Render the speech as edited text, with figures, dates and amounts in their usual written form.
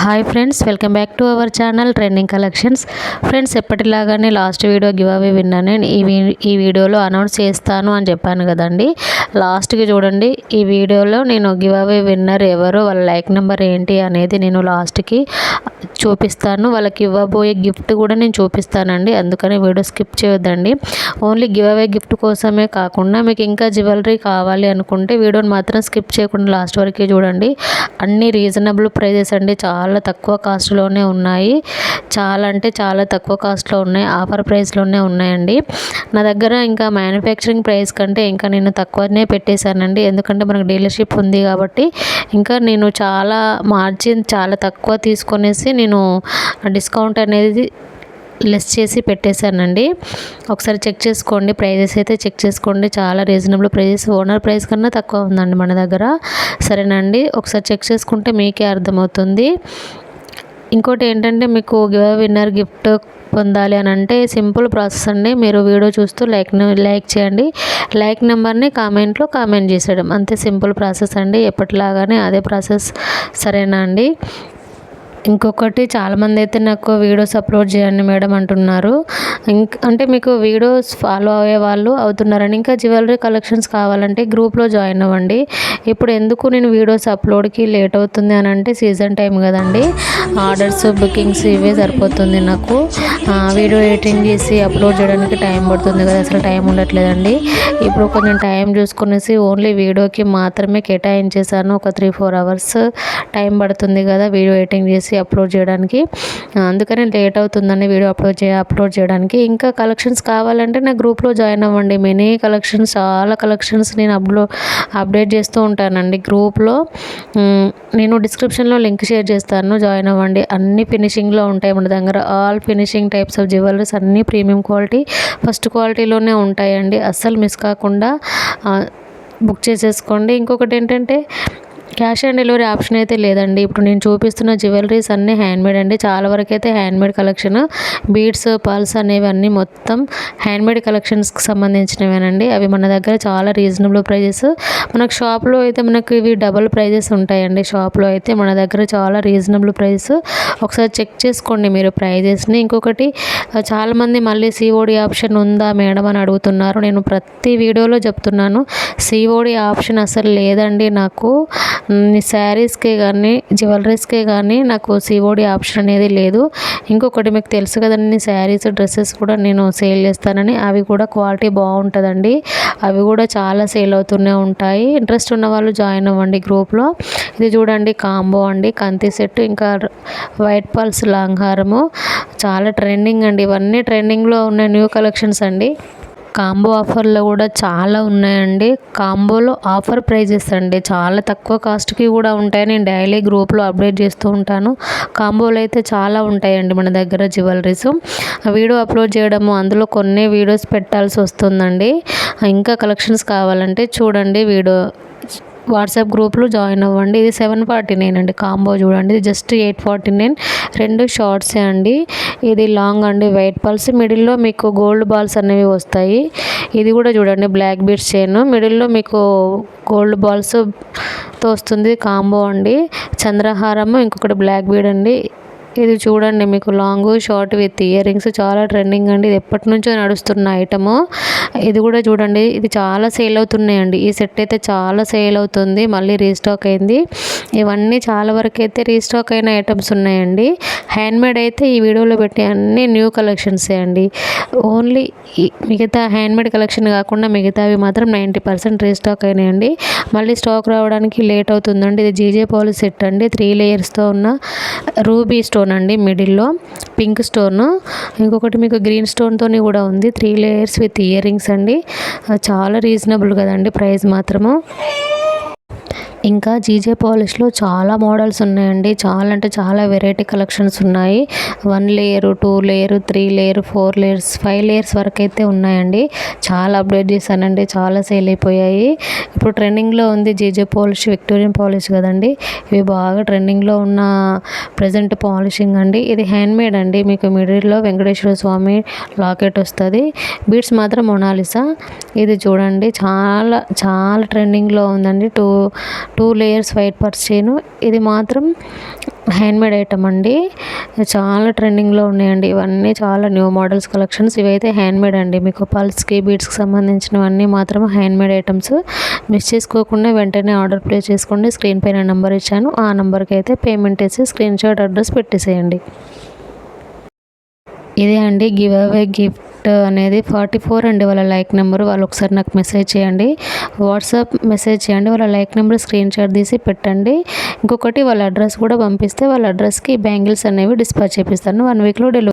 Hi friends, welcome back to our channel trending collections. Friends, ఎప్పటిలాగానే last video give away విన్నాను. నేను ఈ వీడియోలో అనౌన్స్ చేస్తాను అని చెప్పాను కదండి. లాస్ట్కి చూడండి, ఈ వీడియోలో నేను గివ్ అవే విన్నర్ ఎవరు, వాళ్ళ లైక్ నెంబర్ ఏంటి అనేది నేను లాస్ట్కి చూపిస్తాను. వాళ్ళకి ఇవ్వబోయే గిఫ్ట్ కూడా నేను చూపిస్తానండి. అందుకని వీడియో స్కిప్ చేయొద్దండి. ఓన్లీ గివ్ అవే గిఫ్ట్ కోసమే కాకుండా మీకు ఇంకా జ్యువెలరీ కావాలి అనుకుంటే వీడియోని మాత్రం స్కిప్ చేయకుండా లాస్ట్ వరకు చూడండి. అన్ని రీజనబుల్ ప్రైజెస్ అండి, చాలా తక్కువ కాస్ట్లోనే ఉన్నాయి. చాలా అంటే చాలా తక్కువ కాస్ట్లో ఉన్నాయి, ఆఫర్ ప్రైస్లోనే ఉన్నాయండి. నా దగ్గర ఇంకా మ్యానుఫ్యాక్చరింగ్ ప్రైస్ కంటే ఇంకా నేను తక్కువనే పెట్టేశానండి. ఎందుకంటే మనకు డీలర్షిప్ ఉంది కాబట్టి ఇంకా నేను చాలా మార్జిన్ చాలా తక్కువ తీసుకొనేసి నేను డిస్కౌంట్ అనేది లెస్ చేసి పెట్టేశానండి. ఒకసారి చెక్ చేసుకోండి, ప్రైజెస్ అయితే చెక్ చేసుకోండి. చాలా రీజనబుల్ ప్రైజెస్, ఓనర్ ప్రైస్ కన్నా తక్కువ ఉందండి మన దగ్గర. సరేనండి, ఒకసారి చెక్ చేసుకుంటే మీకే అర్థమవుతుంది. ఇంకోటి ఏంటంటే, మీకు గివ్ విన్నర్ గిఫ్ట్ పొందాలి అని అంటే సింపుల్ ప్రాసెస్ అండి. మీరు వీడియో చూస్తూ లైక్ చేయండి, లైక్ నెంబర్ని కామెంట్లో కామెంట్ చేసేయడం, అంతే. సింపుల్ ప్రాసెస్ అండి, ఎప్పటిలాగానే అదే ప్రాసెస్. సరేనా అండి. ఇంకొకటి, చాలామంది అయితే నాకు వీడియోస్ అప్లోడ్ చేయండి మేడం అంటున్నారు. అంటే మీకు వీడియోస్ ఫాలో అయ్యే వాళ్ళు అవుతున్నారని. ఇంకా జ్యువెలరీ కలెక్షన్స్ కావాలంటే గ్రూప్లో జాయిన్ అవ్వండి. ఇప్పుడు ఎందుకు నేను వీడియోస్ అప్లోడ్కి లేట్ అవుతుంది అని అంటే, సీజన్ టైం కదండి, ఆర్డర్స్ బుకింగ్స్ ఇవే సరిపోతుంది నాకు. వీడియో ఎడిటింగ్ చేసి అప్లోడ్ చేయడానికి టైం పడుతుంది కదా, అసలు టైం ఉండట్లేదండి. ఇప్పుడు కొంచెం టైం చూసుకునేసి ఓన్లీ వీడియోకి మాత్రమే కేటాయించేసాను. ఒక 3-4 అవర్స్ టైం పడుతుంది కదా వీడియో ఎడిటింగ్ చేసి అప్లోడ్ చేయడానికి. అందుకని లేట్ అవుతుందండి వీడియో అప్లోడ్ చేయడానికి. ఇంకా కలెక్షన్స్ కావాలంటే నా గ్రూప్లో జాయిన్ అవ్వండి. మినీ కలెక్షన్స్, చాలా కలెక్షన్స్ నేను అప్డేట్ చేస్తూ ఉంటానండి గ్రూప్లో. నేను డిస్క్రిప్షన్లో లింక్ షేర్ చేస్తాను, జాయిన్ అవ్వండి. అన్ని ఫినిషింగ్లో ఉంటాయి మన దగ్గర. All finishing types of jewelleries అన్నీ ప్రీమియం క్వాలిటీ, ఫస్ట్ క్వాలిటీలోనే ఉంటాయండి. అస్సలు మిస్ కాకుండా బుక్ చేసేసుకోండి. ఇంకొకటి ఏంటంటే, క్యాష్ ఆన్ డెలివరీ ఆప్షన్ అయితే లేదండి. ఇప్పుడు నేను చూపిస్తున్న జ్యువెలరీస్ అన్నీ హ్యాండ్మేడ్ అండి. చాలా వరకు అయితే హ్యాండ్మేడ్ కలెక్షన్, బీడ్స్, పర్ల్స్ అనేవి అన్నీ మొత్తం హ్యాండ్మేడ్ కలెక్షన్స్కి సంబంధించినవేనండి. అవి మన దగ్గర చాలా రీజనబుల్ ప్రైజెస్. మనకు షాప్లో అయితే మనకు ఇవి డబుల్ ప్రైజెస్ ఉంటాయండి. షాప్లో అయితే మన దగ్గర చాలా రీజనబుల్ ప్రైజెస్. ఒకసారి చెక్ చేసుకోండి మీరు ప్రైజెస్ని. ఇంకొకటి, చాలామంది మళ్ళీ సిఓడి ఆప్షన్ ఉందా మేడం అని అడుగుతున్నారు. నేను ప్రతి వీడియోలో చెప్తున్నాను, సిఓడి ఆప్షన్ అసలు లేదండి నాకు. శారీస్కే కానీ జ్యువెలరీస్కే కానీ నాకు సిఓడి ఆప్షన్ అనేది లేదు. ఇంకొకటి, మీకు తెలుసు కదండి, శారీస్ డ్రెస్సెస్ కూడా నేను సేల్ చేస్తానని. అవి కూడా క్వాలిటీ బాగుంటుందండి. అవి కూడా చాలా సేల్ అవుతూనే ఉంటాయి. ఇంట్రెస్ట్ ఉన్న వాళ్ళు జాయిన్ అవ్వండి గ్రూప్లో. ఇది చూడండి, కాంబో అండి, కంతి సెట్, ఇంకా వైట్ పల్స్ లాంగ్ హారము, చాలా ట్రెండింగ్ అండి. ఇవన్నీ ట్రెండింగ్లో ఉన్న న్యూ కలెక్షన్స్ అండి. కాంబో ఆఫర్లో కూడా చాలా ఉన్నాయండి. కాంబోలో ఆఫర్ ప్రైజెస్ అండి, చాలా తక్కువ కాస్ట్కి కూడా ఉంటాయి. నేను డైలీ గ్రూప్లో అప్డేట్ చేస్తూ ఉంటాను. కాంబోలు అయితే చాలా ఉంటాయండి మన దగ్గర జ్యువెలరీస్. వీడియో అప్లోడ్ చేయడము, అందులో కొన్ని వీడియోస్ పెట్టాల్సి వస్తుందండి. ఇంకా కలెక్షన్స్ కావాలంటే చూడండి, వీడియో వాట్సాప్ గ్రూప్లో జాయిన్ అవ్వండి. ఇది 749 అండి కాంబో. చూడండి, ఇది జస్ట్ 849. 2 షార్ట్సే అండి. ఇది లాంగ్ అండి, వైట్ పల్స్, మిడిల్లో మీకు గోల్డ్ బాల్స్ అనేవి వస్తాయి. ఇది కూడా చూడండి, బ్లాక్ బీడ్స్ చైన్, మిడిల్లో మీకు గోల్డ్ బాల్స్తో వస్తుంది. కాంబో అండి, చంద్రహారము, ఇంకొకటి బ్లాక్ బీడ్ అండి. ఇది చూడండి, మీకు long short with ear rings, చాలా ట్రెండింగ్ అండి. ఇది ఎప్పటి నుంచో నడుస్తున్న ఐటము. ఇది కూడా చూడండి, ఇది చాలా సేల్ అవుతున్నాయండి. ఈ సెట్ అయితే చాలా సేల్ అవుతుంది, మళ్ళీ రీస్టాక్ అయింది. ఇవన్నీ చాలా వరకు అయితే రీస్టాక్ అయిన ఐటమ్స్ ఉన్నాయండి. హ్యాండ్మేడ్ అయితే ఈ వీడియోలో పెట్టి అన్నీ న్యూ కలెక్షన్సే అండి. ఓన్లీ మిగతా హ్యాండ్మేడ్ కలెక్షన్ కాకుండా మిగతావి మాత్రం 90% రీస్టాక్ అయినాయండి. మళ్ళీ స్టాక్ రావడానికి లేట్ అవుతుందండి. ఇది జీజే పాలిష్ సెట్ అండి, 3 లేయర్స్తో ఉన్న రూబీ స్టోన్ అండి, మిడిల్లో పింక్ స్టోన్, ఇంకొకటి మీకు గ్రీన్ స్టోన్తో కూడా ఉంది. 3 లేయర్స్ విత్ ఇయర్ రింగ్స్ అండి. చాలా రీజనబుల్ కదండి ప్రైస్ మాత్రము. ఇంకా జీజే పాలిష్లో చాలా మోడల్స్ ఉన్నాయండి. చాలా అంటే చాలా వెరైటీ కలెక్షన్స్ ఉన్నాయి. 1 layer, 2 layer, 3 layer, 4 layers, 5 layers వరకు అయితే ఉన్నాయండి. చాలా అప్డేట్ చేశానండి, చాలా సేల్ అయిపోయాయి. ఇప్పుడు ట్రెండింగ్లో ఉంది జీజే పాలిష్, విక్టోరియన్ పాలిష్ కదండి. ఇవి బాగా ట్రెండింగ్లో ఉన్న ప్రజెంట్ పాలిషింగ్ అండి. ఇది హ్యాండ్మేడ్ అండి. మీకు మిడిల్లో వెంకటేశ్వర స్వామి లాకెట్ వస్తుంది. బీడ్స్ మాత్రం మొనాలిసా. ఇది చూడండి, చాలా చాలా ట్రెండింగ్లో ఉందండి. 2 లేయర్స్ వైట్ పర్స్ చైను. ఇది మాత్రం హ్యాండ్మేడ్ ఐటమ్ అండి. చాలా ట్రెండింగ్లో ఉన్నాయండి. ఇవన్నీ చాలా న్యూ మోడల్స్ కలెక్షన్స్. ఇవైతే హ్యాండ్మేడ్ అండి. మీకు పల్స్కి బీడ్స్కి సంబంధించినవన్నీ మాత్రం హ్యాండ్మేడ్ ఐటమ్స్. మిస్ చేసుకోకుండా వెంటనే ఆర్డర్ ప్లేస్ చేసుకోండి. స్క్రీన్ పైన నెంబర్ ఇచ్చాను, ఆ నెంబర్కి అయితే పేమెంట్ వేసి స్క్రీన్ షాట్ అడ్రస్ పెట్టేసేయండి. ఇదే అండి గివ్ అవే గిఫ్ట్ అనేది 44 అండి వాళ్ళ లైక్ నెంబర్. వాళ్ళు ఒకసారి నాకు మెసేజ్ చేయండి, వాట్సాప్ మెసేజ్ చేయండి. వాళ్ళ లైక్ నెంబర్ స్క్రీన్ షాట్ తీసి పెట్టండి. ఇంకొకటి వాళ్ళ అడ్రస్ కూడా పంపిస్తే వాళ్ళ అడ్రస్కి బ్యాంగిల్స్ అనేవి డిస్పాచ్ చేపిస్తాను. 1 వీక్లో డెలివరీ